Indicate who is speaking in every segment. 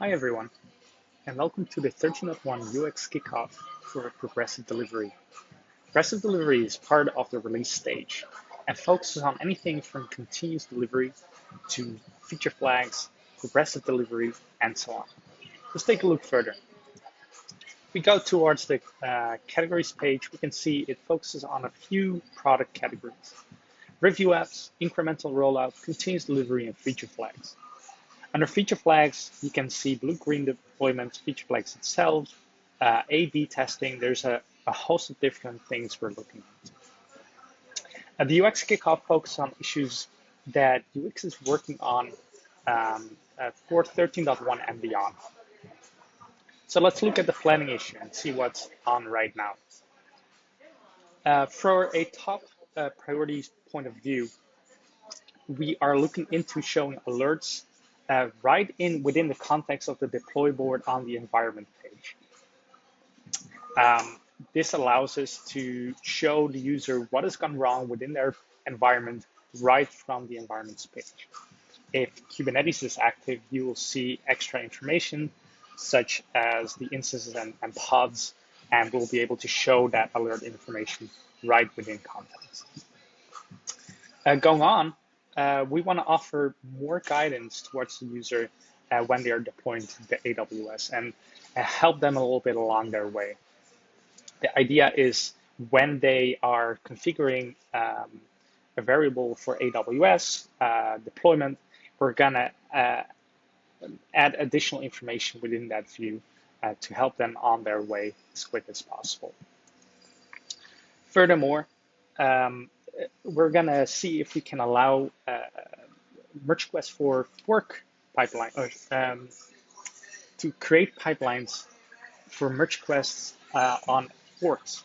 Speaker 1: Hi everyone, and welcome to the 13.1 UX Kickoff for progressive delivery. Progressive delivery is part of the release stage and focuses on anything from continuous delivery to feature flags, progressive delivery, and so on. Let's take a look further. If we go towards the categories page, we can see it focuses on a few product categories: review apps, incremental rollout, continuous delivery, and feature flags. Under feature flags, you can see blue-green deployments, feature flags itself, A/B testing. There's a host of different things we're looking at. The UX kickoff focuses on issues that UX is working on for 13.1 and beyond. So let's look at the Flemming issue and see what's on right now. For a top priorities point of view, we are looking into showing alerts right within the context of the deploy board on the environment page. This allows us to show the user what has gone wrong within their environment right from the environments page. If Kubernetes is active, you will see extra information such as the instances and pods, and we'll be able to show that alert information right within context. Going on, we want to offer more guidance towards the user when they are deploying to the AWS and help them a little bit along their way. The idea is when they are configuring a variable for AWS deployment, we're going to add additional information within that view to help them on their way as quick as possible. Furthermore, we're going to see if we can allow merge requests for fork pipeline, to create pipelines for merge requests on forks.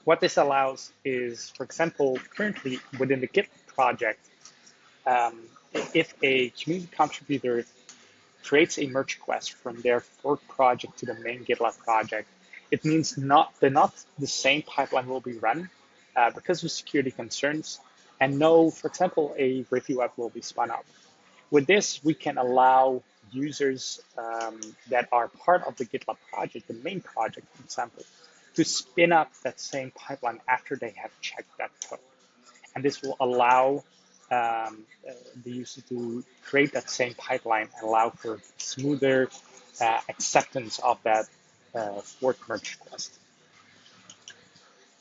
Speaker 1: What this allows is, for example, currently within the Git project, if a community contributor creates a merge request from their fork project to the main GitLab project, it means not the same pipeline will be run because of security concerns, and no, for example, a review app will be spun up. With this, we can allow users that are part of the GitLab project, the main project, for example, to spin up that same pipeline after they have checked that code. And this will allow the user to create that same pipeline and allow for smoother acceptance of that fork merge request.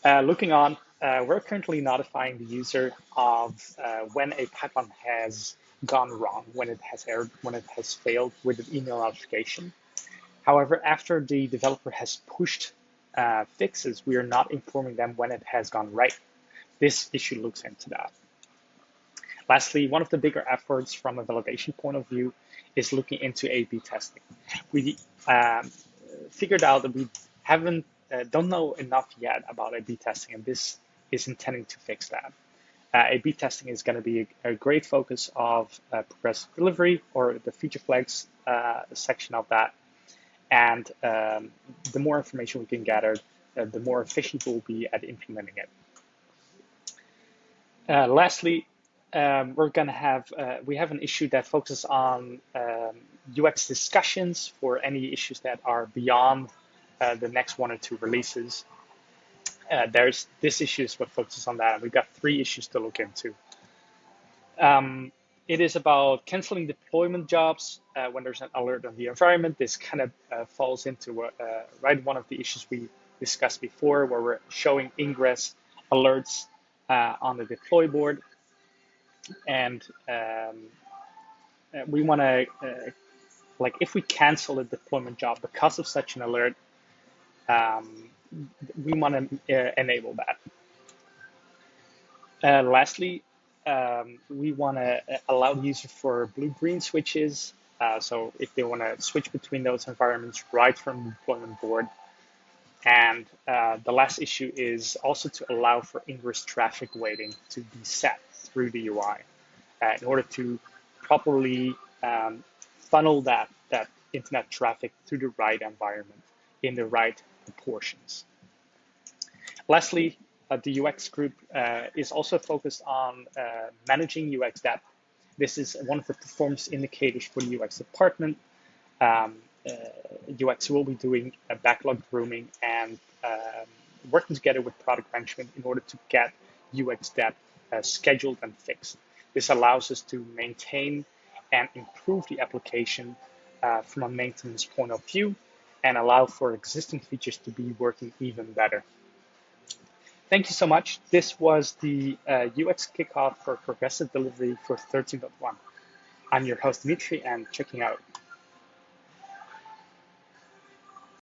Speaker 1: Looking on, we're currently notifying the user of when a pipeline has gone wrong, when it has errored, when it has failed with an email notification. However, after the developer has pushed fixes, we are not informing them when it has gone right. This issue looks into that. Lastly, one of the bigger efforts from a validation point of view is looking into A/B testing. We figured out that we don't know enough yet about A/B testing, and this is intending to fix that. A/B testing is going to be a great focus of progressive delivery, or the feature flags section of that. And the more information we can gather, the more efficient we'll be at implementing it. Lastly, we have an issue that focuses on UX discussions for any issues that are beyond the next 1 or 2 releases. This issue is what focuses on that. We've got 3 issues to look into. It is about canceling deployment jobs when there's an alert on the environment. This kind of falls into one of the issues we discussed before, where we're showing Ingress alerts on the deploy board. And we want to, if we cancel a deployment job because of such an alert, we want to enable that. Lastly, we want to allow the user for blue-green switches. So if they want to switch between those environments right from the deployment board. And the last issue is also to allow for Ingress Traffic waiting to be set through the UI in order to properly funnel that internet traffic through the right environment in the right proportions. Lastly, the UX group is also focused on managing UX depth. This is one of the performance indicators for the UX department. um, UX will be doing backlog grooming and working together with product management in order to get UX debt scheduled and fixed. This allows us to maintain and improve the application from a maintenance point of view and allow for existing features to be working even better. Thank you so much. This was the UX kickoff for progressive delivery for 13.1. I'm your host, Dimitri, and checking out.